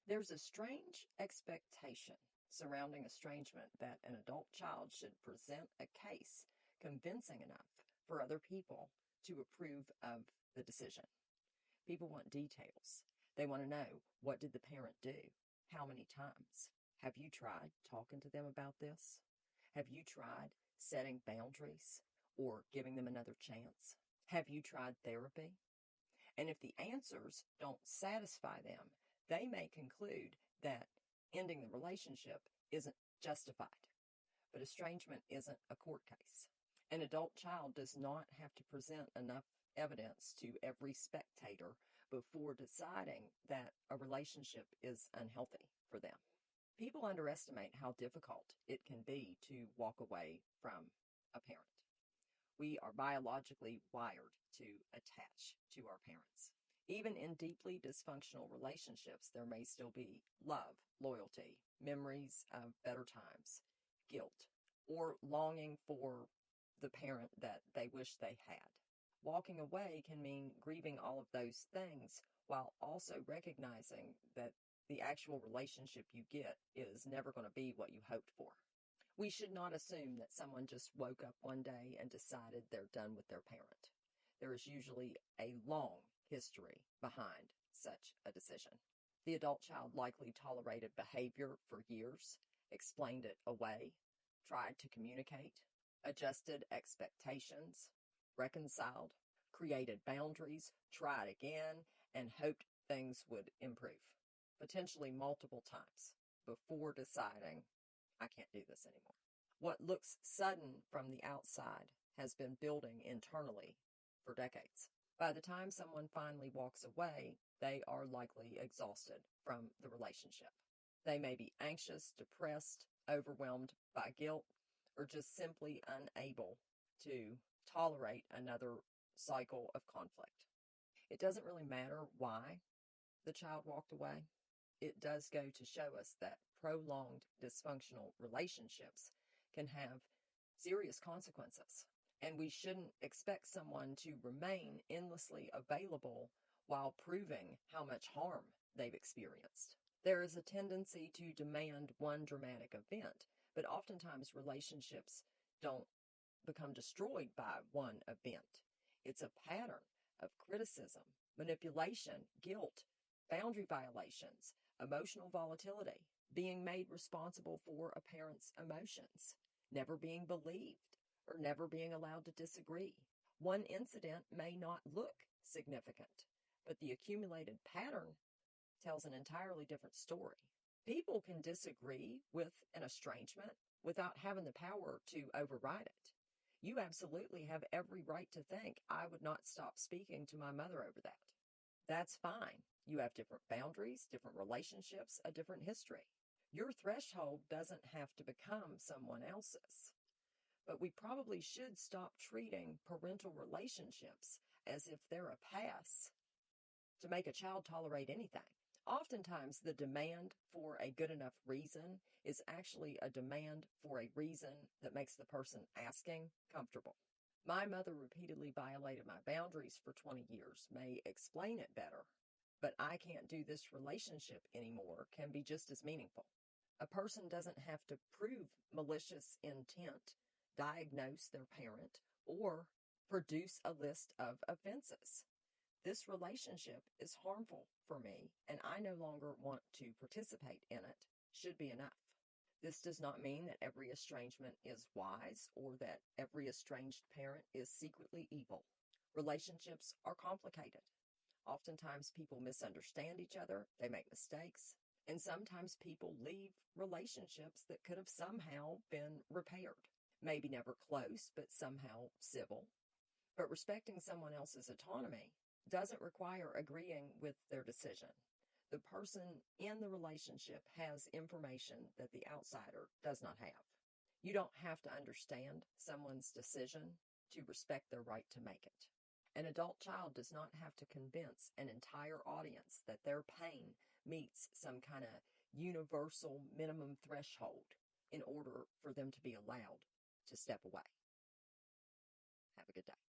There's a strange expectation surrounding estrangement that an adult child should present a case convincing enough for other people to approve of the decision. People want details. They want to know, what did the parent do? How many times? Have you tried talking to them about this? Have you tried setting boundaries or giving them another chance? Have you tried therapy? And if the answers don't satisfy them, they may conclude that ending the relationship isn't justified. But estrangement isn't a court case. An adult child does not have to present enough evidence to every spectator before deciding that a relationship is unhealthy for them. People underestimate how difficult it can be to walk away from a parent. We are biologically wired to attach to our parents. Even in deeply dysfunctional relationships, there may still be love, loyalty, memories of better times, guilt, or longing for the parent that they wish they had. Walking away can mean grieving all of those things while also recognizing that the actual relationship you get is never going to be what you hoped for. We should not assume that someone just woke up one day and decided they're done with their parent. There is usually a long history behind such a decision. The adult child likely tolerated behavior for years, explained it away, tried to communicate, adjusted expectations, reconciled, created boundaries, tried again, and hoped things would improve, potentially multiple times, before deciding, I can't do this anymore. What looks sudden from the outside has been building internally for decades. By the time someone finally walks away, they are likely exhausted from the relationship. They may be anxious, depressed, overwhelmed by guilt, or just simply unable to tolerate another cycle of conflict. It doesn't really matter why the child walked away. It does go to show us that prolonged dysfunctional relationships can have serious consequences. And we shouldn't expect someone to remain endlessly available while proving how much harm they've experienced. There is a tendency to demand one dramatic event, but oftentimes relationships don't become destroyed by one event. It's a pattern of criticism, manipulation, guilt, boundary violations, emotional volatility, being made responsible for a parent's emotions, never being believed, or never being allowed to disagree. One incident may not look significant, but the accumulated pattern tells an entirely different story. People can disagree with an estrangement without having the power to override it. You absolutely have every right to think, I would not stop speaking to my mother over that. That's fine. You have different boundaries, different relationships, a different history. Your threshold doesn't have to become someone else's. But we probably should stop treating parental relationships as if they're a pass to make a child tolerate anything. Oftentimes, the demand for a good enough reason is actually a demand for a reason that makes the person asking comfortable. My mother repeatedly violated my boundaries for 20 years, may explain it better, but I can't do this relationship anymore can be just as meaningful. A person doesn't have to prove malicious intent, diagnose their parent, or produce a list of offenses. This relationship is harmful for me, and I no longer want to participate in it, should be enough. This does not mean that every estrangement is wise or that every estranged parent is secretly evil. Relationships are complicated. Oftentimes people misunderstand each other, they make mistakes, and sometimes people leave relationships that could have somehow been repaired. Maybe never close, but somehow civil. But respecting someone else's autonomy doesn't require agreeing with their decision. The person in the relationship has information that the outsider does not have. You don't have to understand someone's decision to respect their right to make it. An adult child does not have to convince an entire audience that their pain meets some kind of universal minimum threshold in order for them to be allowed to step away. Have a good day.